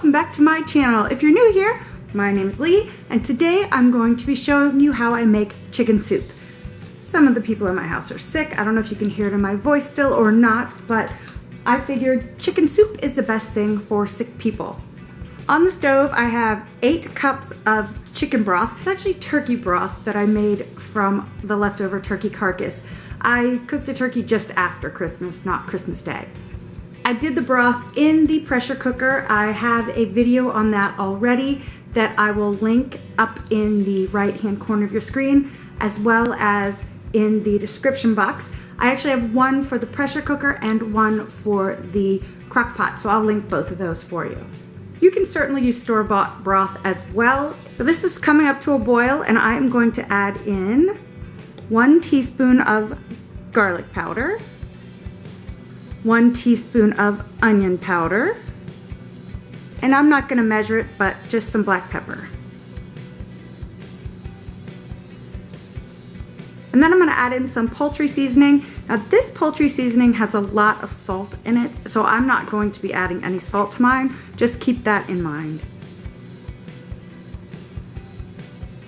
welcome back to my channel. If you're new here, my name is Lee, and today I'm going to be showing you how I make chicken soup. Some of the people in my house are sick. I don't know if you can hear it in my voice still or not, but I figured chicken soup is the best thing for sick people. On the stove, I have 8 cups of chicken broth. It's actually turkey broth that I made from the leftover turkey carcass. I cooked the turkey just after Christmas, not Christmas Day. I did the broth in the pressure cooker. I have a video on that already that I will link up in the right-hand corner of your screen, as well as in the description box. I actually have one for the pressure cooker and one for the crock pot, so I'll link both of those for you. You can certainly use store-bought broth as well. So this is coming up to a boil, and I am going to add in 1 teaspoon of garlic powder, 1 teaspoon of onion powder, and I'm not going to measure it, but just some black pepper. And then I'm going to add in some poultry seasoning. Now this poultry seasoning has a lot of salt in it, so I'm not going to be adding any salt to mine. Just keep that in mind.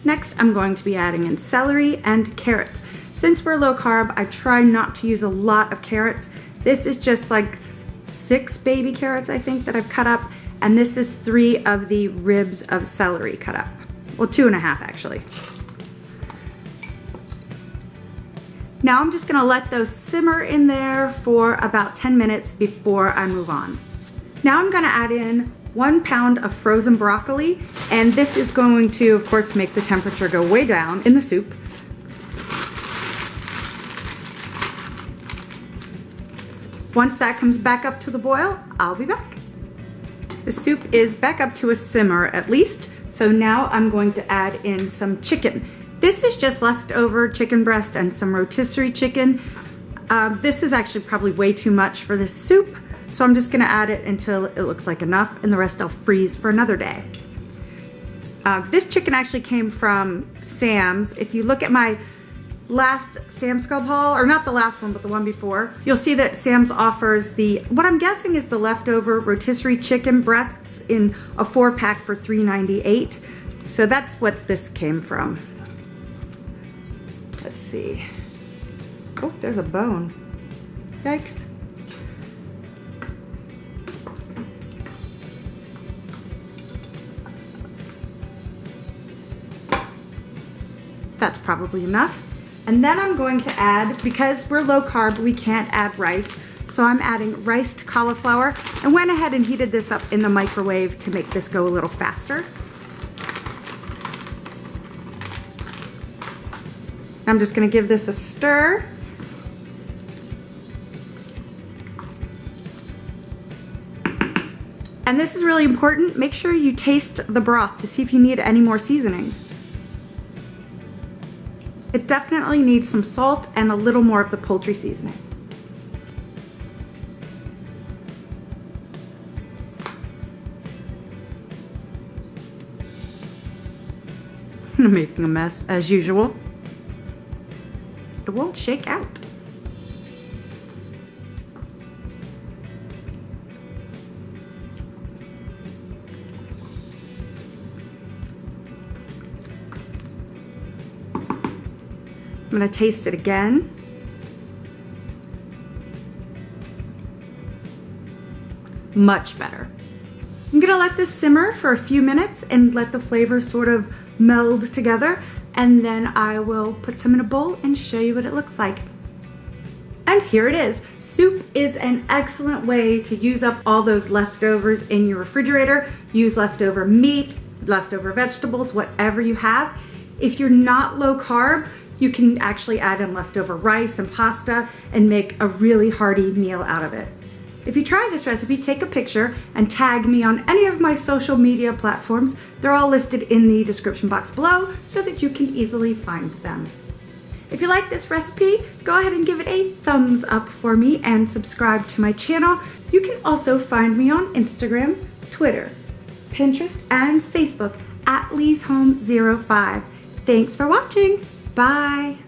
Next, I'm going to be adding in celery and carrots. Since we're low carb, I try not to use a lot of carrots. This is just like 6 baby carrots, I think, that I've cut up, and this is 3 of the ribs of celery cut up. Well, 2.5 actually. Now I'm just gonna let those simmer in there for about 10 minutes before I move on. Now I'm gonna add in 1 pound of frozen broccoli, and this is going to, of course, make the temperature go way down in the soup. Once that comes back up to the boil, I'll be back. The soup is back up to a simmer at least, so now I'm going to add in some chicken. This is just leftover chicken breast and some rotisserie chicken. This is actually probably way too much for this soup, so I'm just gonna add it until it looks like enough, and the rest I'll freeze for another day. This chicken actually came from Sam's. If you look at my last Sam's Club haul, or not the last one, but the one before, you'll see that Sam's offers what I'm guessing is the leftover rotisserie chicken breasts in a 4-pack for $3.98. So that's what this came from. Let's see. Oh, there's a bone. Yikes. That's probably enough. And then I'm going to add, because we're low carb, we can't add rice, so I'm adding riced cauliflower, and went ahead and heated this up in the microwave to make this go a little faster. I'm just going to give this a stir. And this is really important. Make sure you taste the broth to see if you need any more seasonings. It definitely needs some salt and a little more of the poultry seasoning. I'm making a mess as usual. It won't shake out. I'm going to taste it again. Much better. I'm going to let this simmer for a few minutes and let the flavors sort of meld together, and then I will put some in a bowl and show you what it looks like. And here it is. Soup is an excellent way to use up all those leftovers in your refrigerator. Use leftover meat, leftover vegetables, whatever you have. If you're not low carb, you can actually add in leftover rice and pasta and make a really hearty meal out of it. If you try this recipe, take a picture and tag me on any of my social media platforms. They're all listed in the description box below so that you can easily find them. If you like this recipe, go ahead and give it a thumbs up for me and subscribe to my channel. You can also find me on Instagram, Twitter, Pinterest, and Facebook at Lee'sHome05. Thanks for watching. Bye.